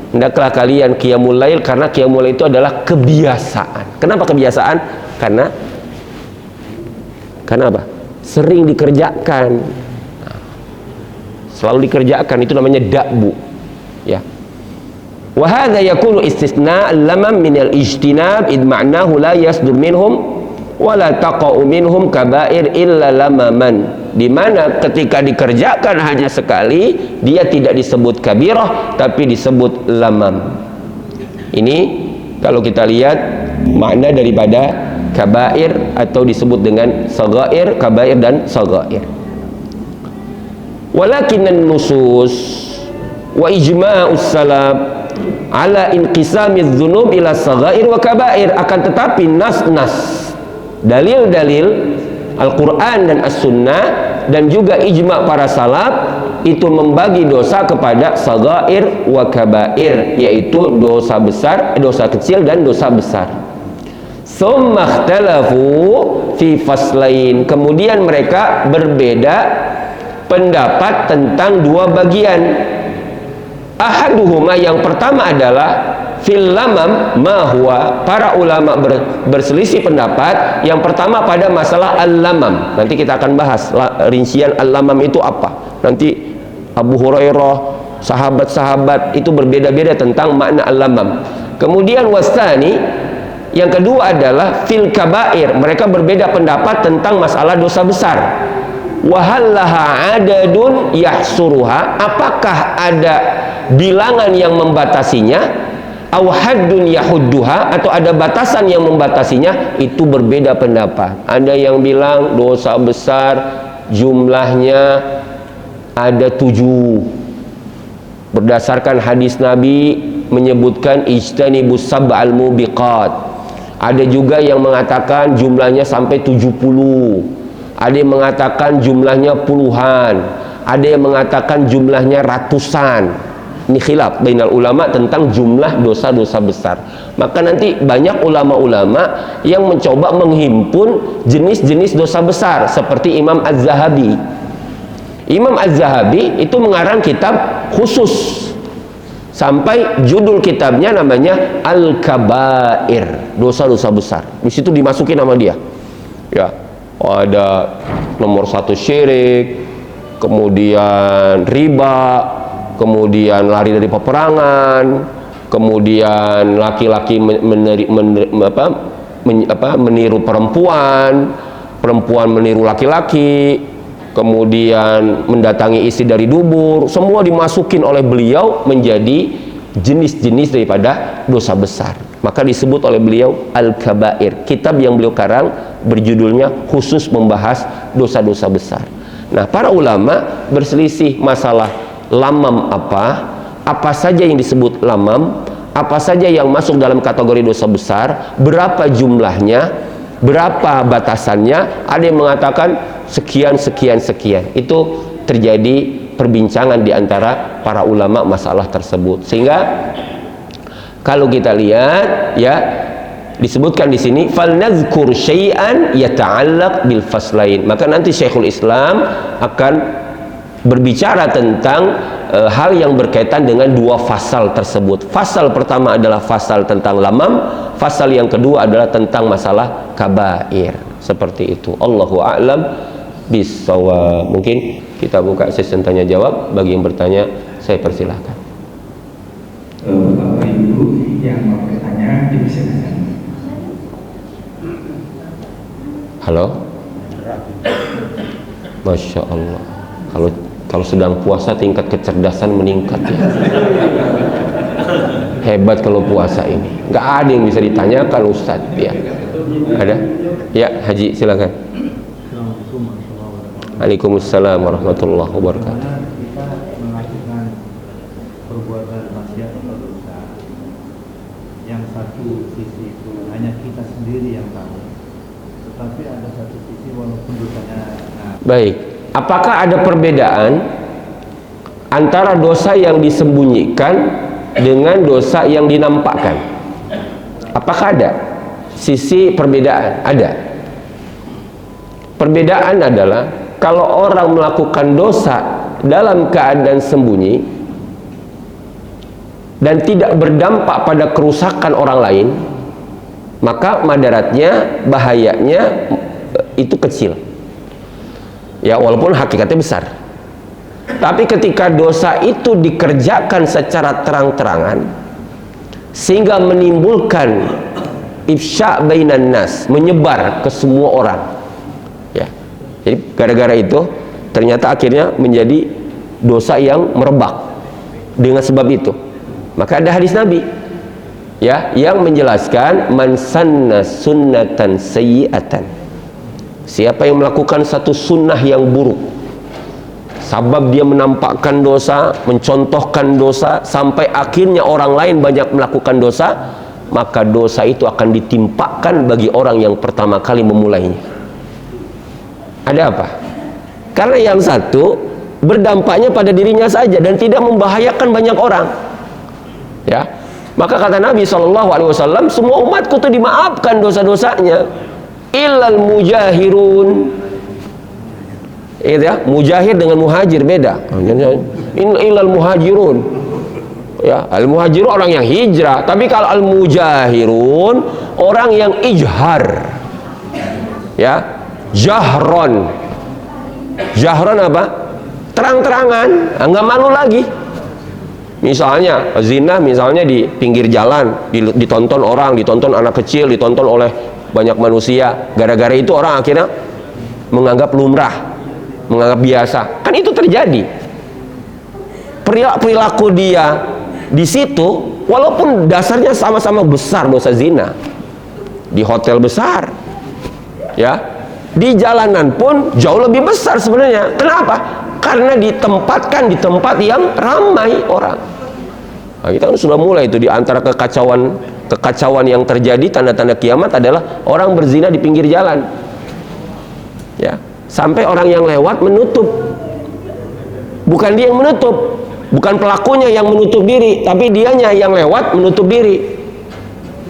Hendaklah kalian qiyamul lail, karena qiyamul lail itu adalah kebiasaan. Kenapa kebiasaan? Karena apa? Sering dikerjakan. Selalu dikerjakan, itu namanya da'bu. Ya. Wa hadza yakunu istisna lamam min al-ijtinab id ma'nahu la yasdur minhum wala taqa'u minhum kabair illa lamaman, di mana ketika dikerjakan hanya sekali dia tidak disebut kabirah tapi disebut lamam. Ini kalau kita lihat makna daripada kabair atau disebut dengan sagair, kabair dan sagair. Walakinan nusus wa ijma'us salaf ala inqisamiz dzunub ila sagair wa kabair, akan tetapi nas-nas, dalil-dalil Al-Quran dan As-Sunnah dan juga ijma' para salaf itu membagi dosa kepada sagair wa kabair, yaitu dosa besar, dosa kecil dan dosa besar. Summa ikhtalafu fi faslain, kemudian mereka berbeda pendapat tentang dua bagian. Ahaduhuma, yang pertama adalah fil lamam mahwa, para ulama berselisih pendapat. Yang pertama pada masalah al-lamam, nanti kita akan bahas rincian al-lamam itu apa. Nanti Abu Hurairah, sahabat-sahabat itu berbeda-beda tentang makna al-lamam. Kemudian wasani, yang kedua adalah fil kabair, mereka berbeda pendapat tentang masalah dosa besar. Wahallaha adadun yahsuruha, apakah ada bilangan yang membatasinya, aw haddun yahudduha, atau ada batasan yang membatasinya. Itu berbeda pendapat. Ada yang bilang dosa besar jumlahnya ada 7 berdasarkan hadis Nabi menyebutkan ijtanibus sab'al mubiqat. Ada juga yang mengatakan jumlahnya sampai 70. Ada yang mengatakan jumlahnya puluhan, ada yang mengatakan jumlahnya ratusan. Ini khilaf bainal ulama tentang jumlah dosa-dosa besar. Maka nanti banyak ulama-ulama yang mencoba menghimpun jenis-jenis dosa besar, seperti Imam Az-Zahabi. Imam Az-Zahabi itu mengarang kitab khusus, sampai judul kitabnya namanya Al-Kabair, dosa-dosa besar. Di situ dimasukin nama dia. Ya, ada nomor 1 syirik, kemudian riba, kemudian lari dari peperangan, kemudian laki-laki meniru perempuan, perempuan meniru laki-laki, kemudian mendatangi istri dari dubur. Semua dimasukin oleh beliau menjadi jenis-jenis daripada dosa besar. Maka disebut oleh beliau Al-Kabair. Kitab yang beliau karang berjudulnya khusus membahas dosa-dosa besar. Nah, para ulama berselisih masalah lamam apa saja yang disebut lamam, apa saja yang masuk dalam kategori dosa besar, berapa jumlahnya, berapa batasannya. Ada yang mengatakan sekian. Itu terjadi perbincangan di antara para ulama masalah tersebut. Sehingga kalau kita lihat, ya, disebutkan di sini falnazkur syai'an yata'allaq bil faslain. Maka nanti Syekhul Islam akan berbicara tentang hal yang berkaitan dengan dua fasal tersebut. Fasal pertama adalah fasal tentang lamam, Fasal yang kedua adalah tentang masalah kabair. Seperti itu. Allahu a'lam bissawab. Mungkin kita buka sesi tanya jawab. Bagi yang bertanya, saya persilahkan. Bapak Ibu yang mau bertanya dipersilakan. Halo. Masya Allah. Kalau sedang puasa tingkat kecerdasan meningkat ya. Hebat kalau puasa ini. Nggak ada yang bisa ditanyakan Ustaz. Ya. Ada? Ya, Haji silakan. Waalaikumsalam warahmatullahi wabarakatuh. Kita melakukan perbuatan maksiat atau dosa, yang satu sisi itu hanya kita sendiri yang tahu, tetapi ada satu sisi walaupun dosanya. Baik, apakah ada perbedaan antara dosa yang disembunyikan dengan dosa yang dinampakkan? Apakah ada sisi perbedaan? Ada. Perbedaan adalah kalau orang melakukan dosa dalam keadaan sembunyi dan tidak berdampak pada kerusakan orang lain, maka madaratnya, bahayanya itu kecil. Ya, walaupun hakikatnya besar. Tapi ketika dosa itu dikerjakan secara terang-terangan sehingga menimbulkan ifsya bainan nas, menyebar ke semua orang. Ya. Jadi gara-gara itu ternyata akhirnya menjadi dosa yang merebak dengan sebab itu. Maka ada hadis Nabi ya yang menjelaskan man sanna sunnatan sayyi'atan. Siapa yang melakukan satu sunnah yang buruk, sabab dia menampakkan dosa, mencontohkan dosa, sampai akhirnya orang lain banyak melakukan dosa, maka dosa itu akan ditimpakan bagi orang yang pertama kali memulainya. Ada apa? Karena yang satu berdampaknya pada dirinya saja dan tidak membahayakan banyak orang. Ya, maka kata Nabi SAW, semua umatku itu dimaafkan dosa-dosanya, illal mujahirun. Ya, mujahir dengan muhajir beda. Illal muhajirun. Ya, al muhajirun orang yang hijrah, tapi kalau al mujahirun orang yang ijhar. Ya, jahron. Jahron apa? Terang-terangan, enggak malu lagi. Misalnya zina, misalnya di pinggir jalan, ditonton orang, ditonton anak kecil, ditonton oleh banyak manusia. Gara-gara itu orang akhirnya menganggap lumrah, menganggap biasa. Kan itu terjadi. Perilaku dia di situ, walaupun dasarnya sama-sama besar dosa zina, di hotel besar, ya, di jalanan pun jauh lebih besar sebenarnya. Kenapa? Karena ditempatkan di tempat yang ramai orang. Nah, kita kan sudah mulai itu di antara kekacauan yang terjadi, tanda-tanda kiamat adalah orang berzina di pinggir jalan. Ya, sampai orang yang lewat menutup. Bukan dia yang menutup, bukan pelakunya yang menutup diri, tapi dianya yang lewat menutup diri.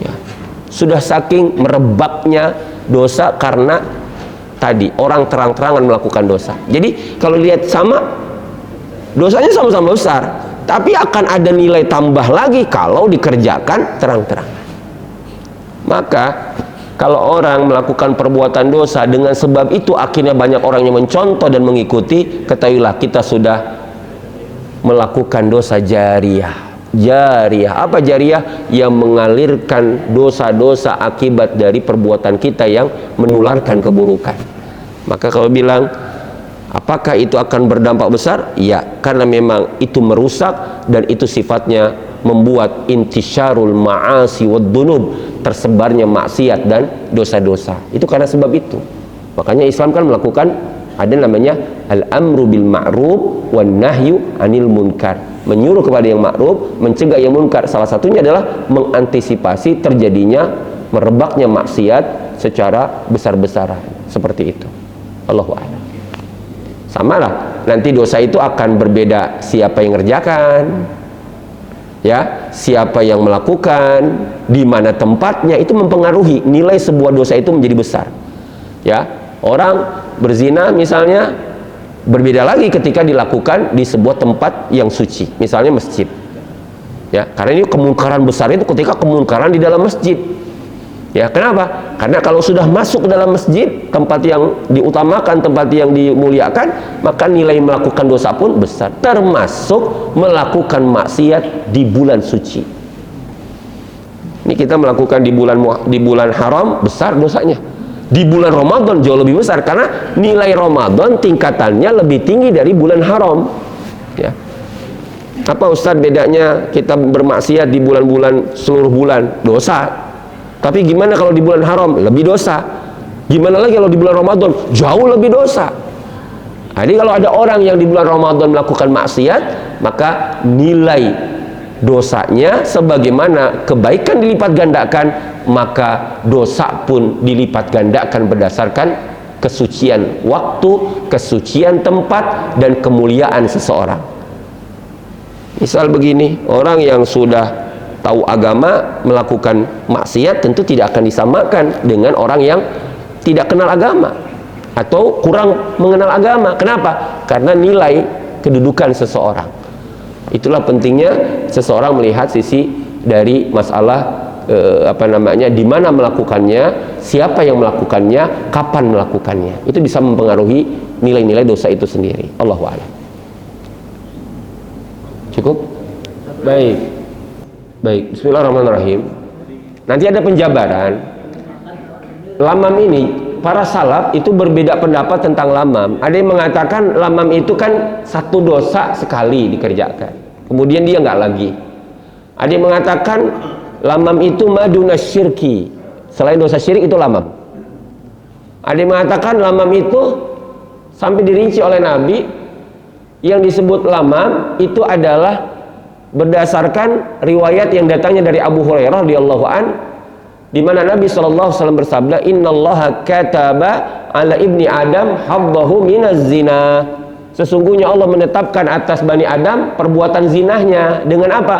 Ya, sudah saking merebaknya dosa karena tadi orang terang-terangan melakukan dosa. Jadi kalau lihat sama, dosanya sama-sama besar, tapi akan ada nilai tambah lagi kalau dikerjakan terang-terangan. Maka kalau orang melakukan perbuatan dosa dengan sebab itu akhirnya banyak orang yang mencontoh dan mengikuti, ketahuilah kita sudah melakukan dosa jariyah. Jariyah, apa jariyah? Yang mengalirkan dosa-dosa akibat dari perbuatan kita yang menularkan keburukan. Maka kalau bilang apakah itu akan berdampak besar? Ya, karena memang itu merusak dan itu sifatnya membuat intisyarul ma'asi wad dunub, tersebarnya maksiat dan dosa-dosa. Itu karena sebab itu. Makanya Islam kan melakukan ada namanya al-amru bil ma'ruf wan nahyu anil munkar. Menyuruh kepada yang ma'ruf, mencegah yang munkar. Salah satunya adalah mengantisipasi terjadinya merebaknya maksiat secara besar-besaran. Seperti itu. Allahu a'lam. Samalah, nanti dosa itu akan berbeda siapa yang ngerjakan, ya, siapa yang melakukan, di mana tempatnya, itu mempengaruhi nilai sebuah dosa itu menjadi besar. Ya, orang berzina misalnya berbeda lagi ketika dilakukan di sebuah tempat yang suci, misalnya masjid. Ya, karena ini kemungkaran besar itu ketika kemungkaran di dalam masjid. Ya, kenapa? Karena kalau sudah masuk ke dalam masjid, tempat yang diutamakan, tempat yang dimuliakan, maka nilai melakukan dosa pun besar, termasuk melakukan maksiat di bulan suci. Ini kita melakukan di bulan haram, besar dosanya. Di bulan Ramadan jauh lebih besar, karena nilai Ramadan tingkatannya lebih tinggi dari bulan haram. Ya. Apa Ustadz bedanya kita bermaksiat di bulan-bulan, seluruh bulan? Dosa. Tapi gimana kalau di bulan haram? Lebih dosa. Gimana lagi kalau di bulan Ramadan? Jauh lebih dosa. Jadi kalau ada orang yang di bulan Ramadan melakukan maksiat, maka nilai dosanya sebagaimana kebaikan dilipat gandakan, maka dosa pun dilipat gandakan berdasarkan kesucian waktu, kesucian tempat, dan kemuliaan seseorang. Misal begini, orang yang sudah tahu agama melakukan maksiat tentu tidak akan disamakan dengan orang yang tidak kenal agama atau kurang mengenal agama. Kenapa? Karena nilai kedudukan seseorang. Itulah pentingnya seseorang melihat sisi dari masalah di mana melakukannya, siapa yang melakukannya, kapan melakukannya. Itu bisa mempengaruhi nilai-nilai dosa itu sendiri. Allahu a'lam. Cukup? Baik. Bismillahirrahmanirrahim. Nanti ada penjabaran. Lamam ini, para salaf itu berbeda pendapat tentang lamam. Ada yang mengatakan lamam itu kan satu dosa sekali dikerjakan, kemudian dia nggak lagi. Ada yang mengatakan lamam itu maduna syirki, selain dosa syirik itu lamam. Ada yang mengatakan lamam itu sampai dirinci oleh Nabi, yang disebut lamam itu adalah berdasarkan riwayat yang datangnya dari Abu Hurairah radhiyallahu an, di mana Nabi SAW bersabda, innallaha kataba ala ibni Adam haddahu minaz zina. Sesungguhnya Allah menetapkan atas Bani Adam perbuatan zinahnya. Dengan apa?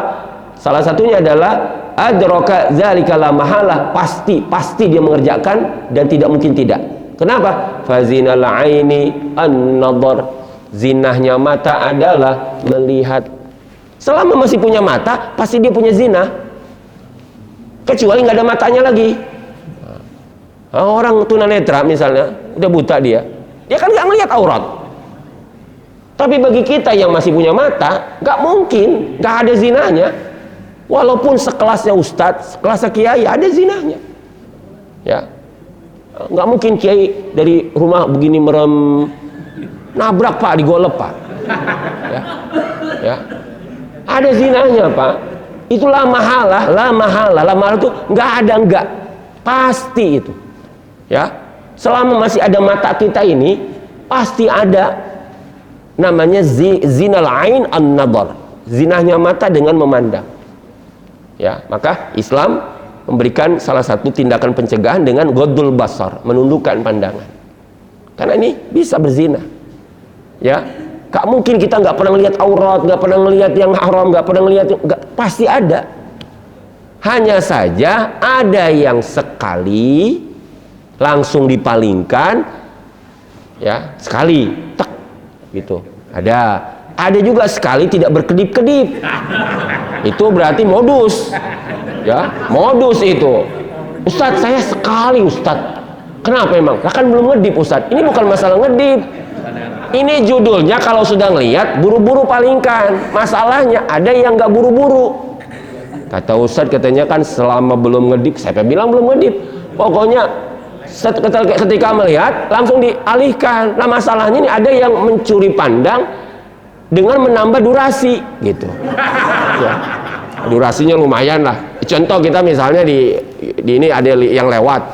Salah satunya adalah adraka zalika la mahala, pasti dia mengerjakan dan tidak mungkin tidak. Kenapa? Fazinal aini an-nadhar, zinahnya mata adalah melihat. Selama masih punya mata, pasti dia punya zina. Kecuali nggak ada matanya lagi. Orang tunanetra misalnya, udah buta dia kan nggak ngelihat aurat. Tapi bagi kita yang masih punya mata, nggak mungkin nggak ada zinahnya. Walaupun sekelasnya ustadz, sekelasnya kiai, ada zinahnya. Ya, nggak mungkin kiai dari rumah begini merem, nabrak pak, digolep pak. Ya, ada zinahnya pak. Itulah mahalah, la mahalah itu nggak ada, nggak pasti itu. Ya, selama masih ada mata kita ini, pasti ada namanya zinal ain an-nadhar, zinahnya mata dengan memandang. Ya, maka Islam memberikan salah satu tindakan pencegahan dengan ghaddul basar, menundukkan pandangan. Karena ini bisa berzina. Ya, gak mungkin kita nggak pernah melihat aurat, nggak pernah melihat yang haram, nggak pernah melihat, pasti ada. Hanya saja ada yang sekali langsung dipalingkan, ya sekali, tek, gitu. Ada juga sekali tidak berkedip-kedip. Itu berarti modus, ya modus itu. Ustadz, saya sekali Ustadz. Kenapa emang? Kan belum ngedip Ustadz. Ini bukan masalah ngedip. Ini judulnya kalau sudah ngelihat buru-buru palingkan. Masalahnya ada yang nggak buru-buru. Kata Ustadz katanya kan selama belum ngedip. Saya bilang belum ngedip. Pokoknya ketika melihat langsung dialihkan. Nah masalahnya ini ada yang mencuri pandang dengan menambah durasi gitu. Ya, durasinya lumayan lah. Contoh kita misalnya di ini ada yang lewat,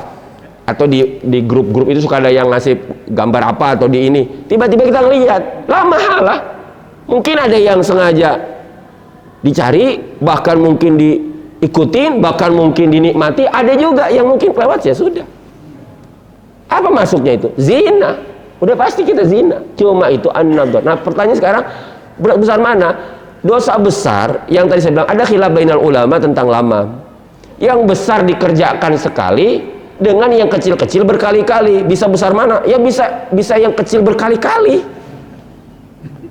atau di grup-grup itu suka ada yang ngasih gambar apa atau di ini, tiba-tiba kita ngelihat, lama lah. Mungkin ada yang sengaja dicari, bahkan mungkin diikutin, bahkan mungkin dinikmati. Ada juga yang mungkin lewat ya sudah. Apa masuknya itu? Zina. Udah pasti kita zina. Cuma itu an-nadhar. Nah pertanyaan sekarang, besar mana? Dosa besar yang tadi saya bilang ada khilaf bainal ulama tentang lamam. Yang besar dikerjakan sekali, dengan yang kecil-kecil berkali-kali. Bisa besar mana? Ya bisa yang kecil berkali-kali.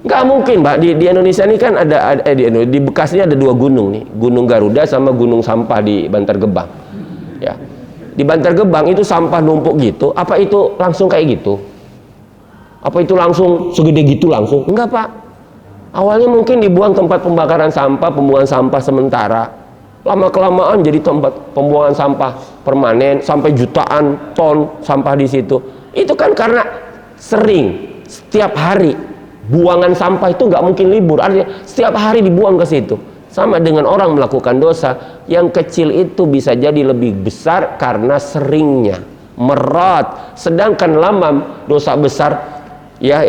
Nggak mungkin Mbak, di Indonesia ini kan di Bekasi ini ada dua gunung nih, Gunung Garuda sama Gunung Sampah di Bantar Gebang. Ya, di Bantar Gebang itu sampah numpuk gitu, apa itu langsung kayak gitu? Apa itu langsung segede gitu langsung? Enggak Pak. Awalnya mungkin dibuang tempat pembakaran sampah, pembuangan sampah sementara. Lama-kelamaan jadi tempat pembuangan sampah permanen sampai jutaan ton sampah di situ. Itu kan karena sering setiap hari buangan sampah itu nggak mungkin libur. Artinya setiap hari dibuang ke situ. Sama dengan orang melakukan dosa, yang kecil itu bisa jadi lebih besar karena seringnya, merat. Sedangkan lamam, dosa besar, ya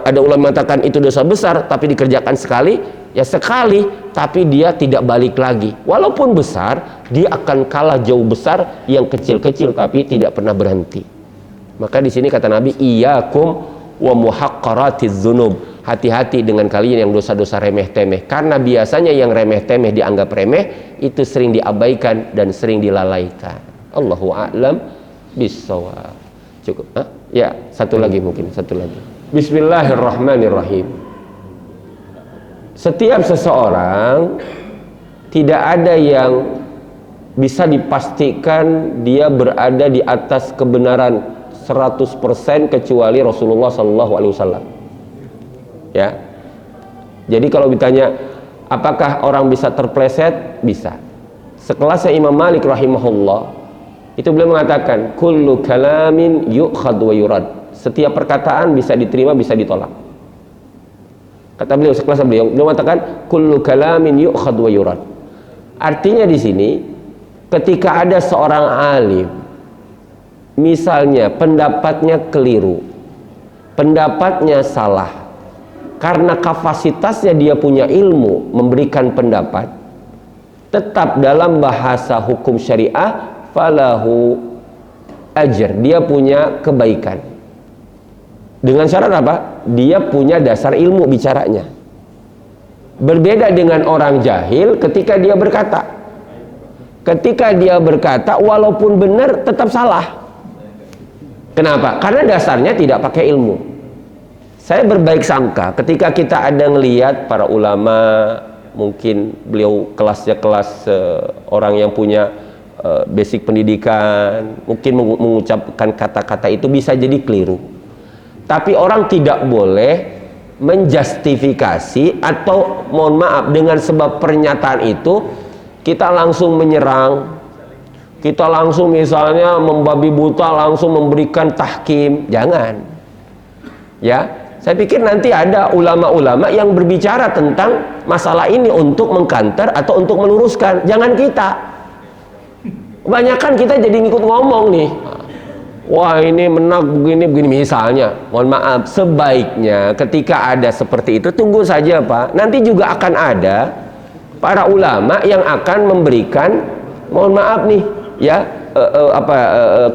ada ulama mengatakan itu dosa besar, tapi dikerjakan sekali, ya sekali, tapi dia tidak balik lagi. Walaupun besar, dia akan kalah jauh besar yang kecil-kecil, tapi tidak pernah berhenti. Maka di sini kata Nabi, iyyakum wa muhaqqaratiz dzunub. Hati-hati dengan kalian yang dosa-dosa remeh-temeh, karena biasanya yang remeh-temeh dianggap remeh itu sering diabaikan dan sering dilalaikan. Allahu a'lam bissawab. Cukup. Ya, satu lagi. Bismillahirrahmanirrahim. Setiap seseorang tidak ada yang bisa dipastikan dia berada di atas kebenaran 100% kecuali Rasulullah SAW. Ya, jadi kalau ditanya apakah orang bisa terpleset, bisa. Sekelasnya Imam Malik rahimahullah, itu beliau mengatakan kullu kalamin yu'khad wa yurad. Setiap perkataan bisa diterima, bisa ditolak. Kata beliau, sekelas beliau mengatakan kullu kalamin yu'khad wa yurad. Artinya di sini ketika ada seorang alim, misalnya pendapatnya keliru, pendapatnya salah, karena kapasitasnya dia punya ilmu memberikan pendapat, tetap dalam bahasa hukum syariah falahu ajr, dia punya kebaikan. Dengan syarat apa? Dia punya dasar ilmu bicaranya. Berbeda dengan orang jahil ketika dia berkata. Ketika dia berkata walaupun benar tetap salah. Kenapa? Karena dasarnya tidak pakai ilmu. Saya berbaik sangka ketika kita ada ngelihat para ulama, mungkin beliau kelasnya kelas orang yang punya basic pendidikan, mungkin mengucapkan kata-kata itu bisa jadi keliru. Tapi orang tidak boleh menjustifikasi atau mohon maaf dengan sebab pernyataan itu kita langsung menyerang, kita langsung misalnya membabi buta, langsung memberikan tahkim. Jangan. Ya. Saya pikir nanti ada ulama-ulama yang berbicara tentang masalah ini untuk mengkanter atau untuk meluruskan. Jangan kita. Kebanyakan kita jadi ngikut ngomong nih. Wah ini menang begini misalnya. Mohon maaf, sebaiknya ketika ada seperti itu tunggu saja Pak. Nanti juga akan ada para ulama yang akan memberikan, mohon maaf nih, ya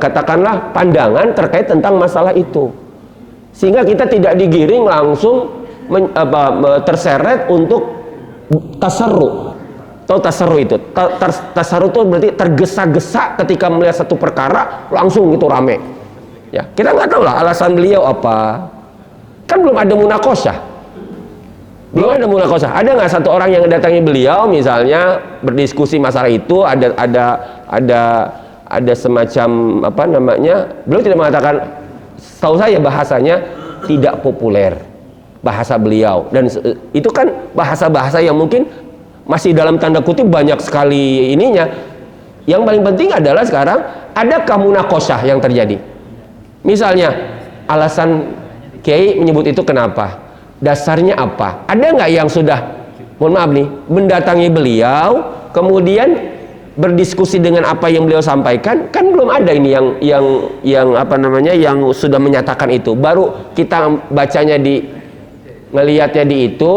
katakanlah pandangan terkait tentang masalah itu. Sehingga kita tidak digiring langsung terseret untuk tasarru. Tahu tasarru itu? Tasarru itu berarti tergesa-gesa ketika melihat satu perkara langsung itu rame. Ya, kita nggak tahu lah alasan beliau apa. Kan belum ada munakosyah. Belum ada munakosyah. Ada nggak satu orang yang datangi beliau misalnya berdiskusi masalah itu, ada semacam apa namanya? Beliau tidak mengatakan, setahu saya bahasanya tidak populer bahasa beliau, dan itu kan bahasa-bahasa yang mungkin masih dalam tanda kutip banyak sekali ininya. Yang paling penting adalah sekarang adakah munakosyah yang terjadi. Misalnya alasan Kiai menyebut itu kenapa, dasarnya apa, ada nggak yang sudah mohon maaf nih mendatangi beliau kemudian berdiskusi dengan apa yang beliau sampaikan? Kan belum ada ini yang apa namanya yang sudah menyatakan itu. Baru kita bacanya ngelihatnya di itu,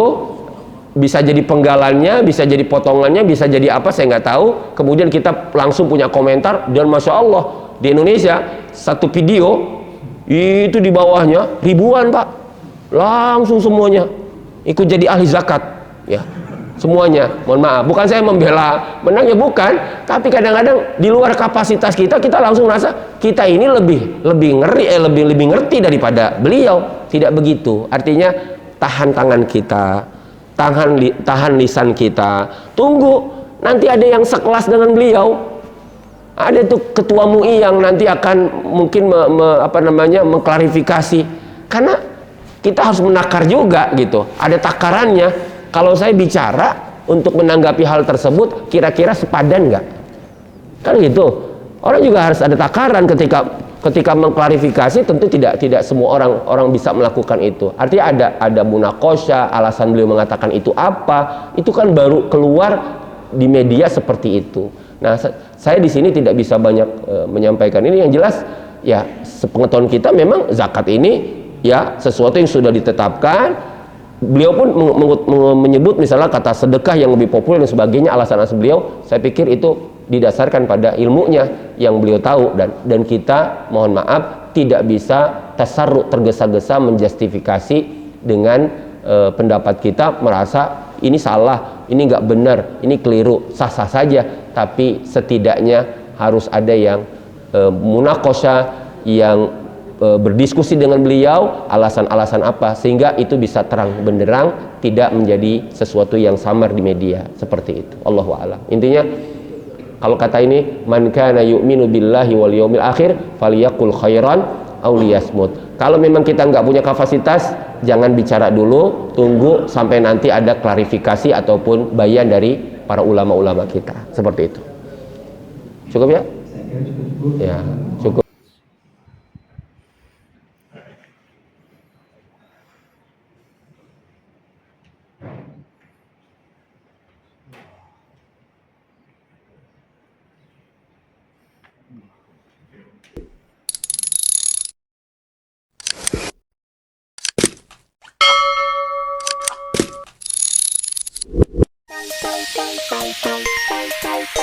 bisa jadi penggalannya, bisa jadi potongannya, bisa jadi apa saya nggak tahu. Kemudian kita langsung punya komentar, dan masya Allah di Indonesia satu video itu di bawahnya ribuan Pak, langsung semuanya ikut jadi ahli zakat ya. Semuanya, mohon maaf, bukan saya membela menangnya, bukan, tapi kadang-kadang di luar kapasitas kita langsung merasa kita ini lebih ngerti daripada beliau. Tidak begitu. Artinya tahan tangan kita, tahan lisan kita, tunggu nanti ada yang sekelas dengan beliau, Ada tuh ketua MUI yang nanti akan mungkin mengklarifikasi. Karena kita harus menakar juga gitu. Ada takarannya. Kalau saya bicara untuk menanggapi hal tersebut, kira-kira sepadan nggak? Kan gitu. Orang juga harus ada takaran ketika mengklarifikasi. Tentu tidak semua orang bisa melakukan itu. Artinya ada munakosha, alasan beliau mengatakan itu apa, itu kan baru keluar di media seperti itu. Nah, saya di sini tidak bisa banyak menyampaikan ini. Yang jelas ya, sepengetahuan kita memang zakat ini ya sesuatu yang sudah ditetapkan. Beliau pun menyebut misalnya kata sedekah yang lebih populer dan sebagainya. Alasan-alasan beliau, saya pikir itu didasarkan pada ilmunya yang beliau tahu, dan kita mohon maaf tidak bisa tergesa-gesa menjustifikasi dengan pendapat kita, merasa ini salah, ini nggak benar, ini keliru. Sah-sah saja, tapi setidaknya harus ada yang munakosha, yang berdiskusi dengan beliau, alasan-alasan apa, sehingga itu bisa terang benderang, tidak menjadi sesuatu yang samar di media seperti itu. Allahu a'lam. Intinya, kalau kata ini, man kana yu'minu billahi wal yawmil akhir falyaqul khairan aw liyasmut. Kalau memang kita nggak punya kapasitas, jangan bicara dulu, tunggu sampai nanti ada klarifikasi ataupun bayan dari para ulama-ulama kita. Seperti itu. Cukup ya? Saya kira cukup. Ya, cukup. Bye.